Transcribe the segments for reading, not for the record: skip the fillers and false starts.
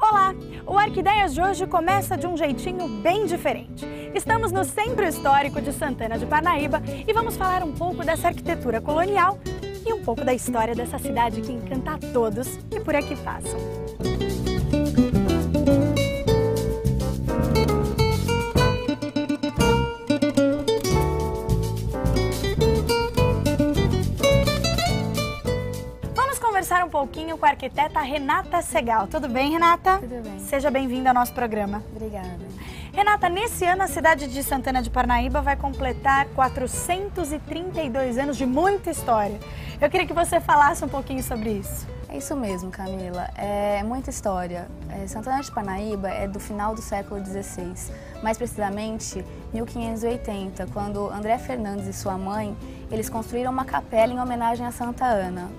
Olá! O Arquideias de hoje começa de um jeitinho bem diferente. Estamos no Centro Histórico de Santana de Parnaíba e vamos falar um pouco dessa arquitetura colonial e um pouco da história dessa cidade que encanta a todos que por aqui passam. Conversar um pouquinho com a arquiteta Renata Segal. Tudo bem, Renata? Tudo bem. Seja bem-vinda ao nosso programa. Obrigada. Renata, nesse ano a cidade de Santana de Parnaíba vai completar 432 anos de muita história. Eu queria que você falasse um pouquinho sobre isso. É isso mesmo, Camila. É muita história. Santana de Parnaíba é do final do século XVI, mais precisamente 1580, quando André Fernandes e sua mãe, eles construíram uma capela em homenagem a Santa Ana.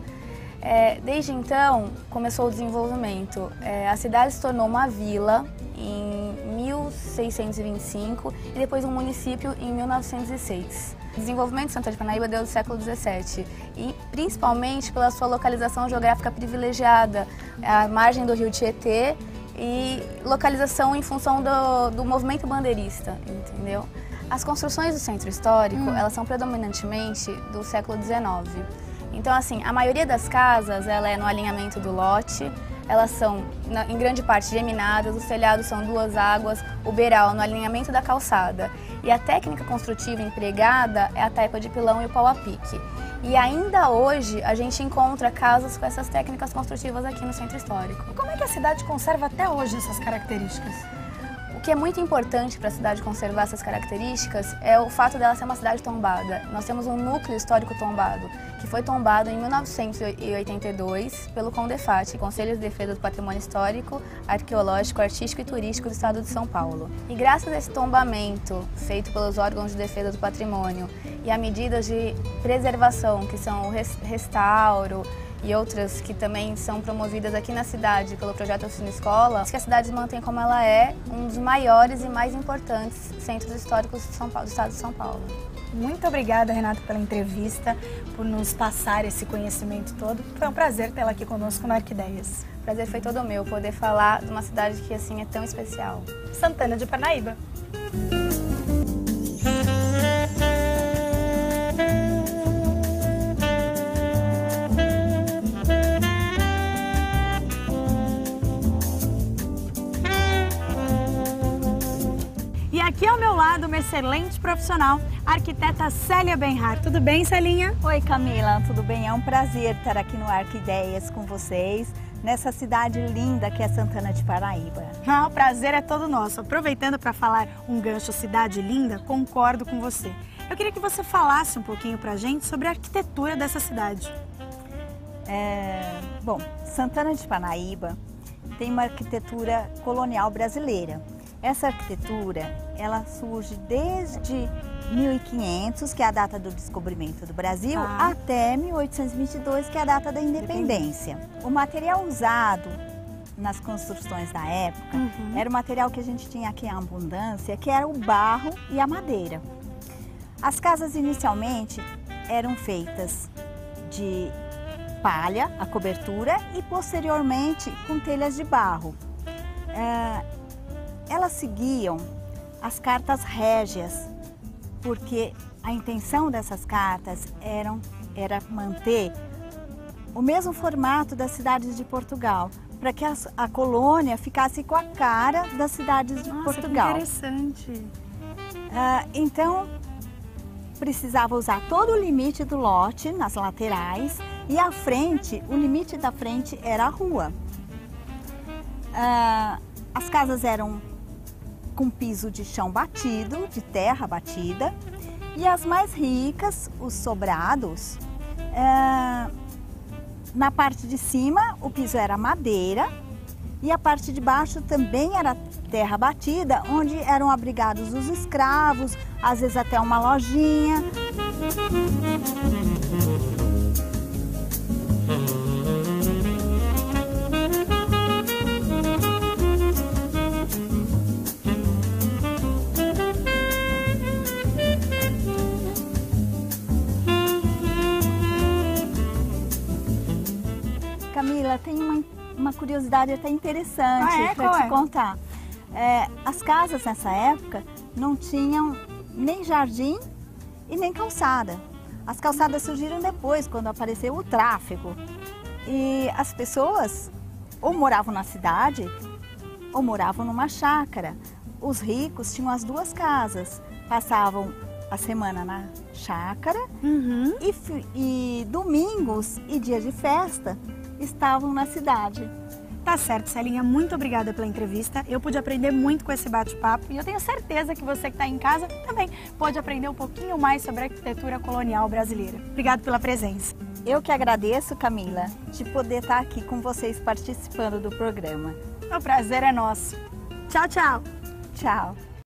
Desde então, começou o desenvolvimento. A cidade se tornou uma vila em 1625 e depois um município em 1906. O desenvolvimento de Santana de Parnaíba deu do século XVII e principalmente pela sua localização geográfica privilegiada, à margem do rio Tietê e localização em função do movimento bandeirista, entendeu? As construções do centro histórico, elas são predominantemente do século XIX. Então, assim, a maioria das casas, ela é no alinhamento do lote, elas são, em grande parte, geminadas, os telhados são duas águas, o beiral no alinhamento da calçada. E a técnica construtiva empregada é a taipa de pilão e o pau a pique. E ainda hoje, a gente encontra casas com essas técnicas construtivas aqui no centro histórico. E como é que a cidade conserva até hoje essas características? O que é muito importante para a cidade conservar essas características é o fato dela ser uma cidade tombada. Nós temos um núcleo histórico tombado, que foi tombado em 1982 pelo CONDEFAT, Conselho de Defesa do Patrimônio Histórico, Arqueológico, Artístico e Turístico do Estado de São Paulo. E graças a esse tombamento feito pelos órgãos de defesa do patrimônio e a medidas de preservação, que são o restauro, e outras que também são promovidas aqui na cidade pelo projeto Oficina Escola, que a cidade se mantém como ela é, um dos maiores e mais importantes centros históricos do estado de São Paulo. Muito obrigada, Renata, pela entrevista, por nos passar esse conhecimento todo. Foi um prazer tê-la aqui conosco no Arquideias. O prazer foi todo meu, poder falar de uma cidade que assim é tão especial. Santana de Parnaíba. Aqui ao meu lado, uma excelente profissional, a arquiteta Célia Benhar. Tudo bem, Celinha? Oi, Camila, tudo bem? É um prazer estar aqui no Arquideias com vocês, nessa cidade linda que é Santana de Parnaíba. O prazer é todo nosso. Aproveitando para falar um gancho cidade linda, concordo com você. Eu queria que você falasse um pouquinho para a gente sobre a arquitetura dessa cidade. Bom, Santana de Parnaíba tem uma arquitetura colonial brasileira. Essa arquitetura, ela surge desde 1500, que é a data do descobrimento do Brasil, até 1822, que é a data da independência. O material usado nas construções da época era o material que a gente tinha aqui em abundância, que era o barro e a madeira. As casas inicialmente eram feitas de palha, a cobertura, e posteriormente com telhas de barro. Elas seguiam as cartas régias, porque a intenção dessas cartas era manter o mesmo formato das cidades de Portugal, para que a colônia ficasse com a cara das cidades de Portugal. Que interessante! Então, precisava usar todo o limite do lote nas laterais e à frente, o limite da frente era a rua. As casas eram com piso de chão batido, de terra batida, e as mais ricas, os sobrados, na parte de cima o piso era madeira e a parte de baixo também era terra batida, onde eram abrigados os escravos, às vezes até uma lojinha. Camila, tem uma curiosidade curiosidade até interessante para te contar. As casas nessa época não tinham nem jardim e nem calçada. As calçadas surgiram depois, quando apareceu o tráfego. E as pessoas ou moravam na cidade ou moravam numa chácara. Os ricos tinham as duas casas, passavam a semana na chácara e domingos e dia de festa estavam na cidade. Tá certo, Celinha, muito obrigada pela entrevista. Eu pude aprender muito com esse bate-papo e eu tenho certeza que você que está em casa também pode aprender um pouquinho mais sobre a arquitetura colonial brasileira. Obrigada pela presença. Eu que agradeço, Camila, de poder estar aqui com vocês participando do programa. O prazer é nosso. Tchau, tchau. Tchau.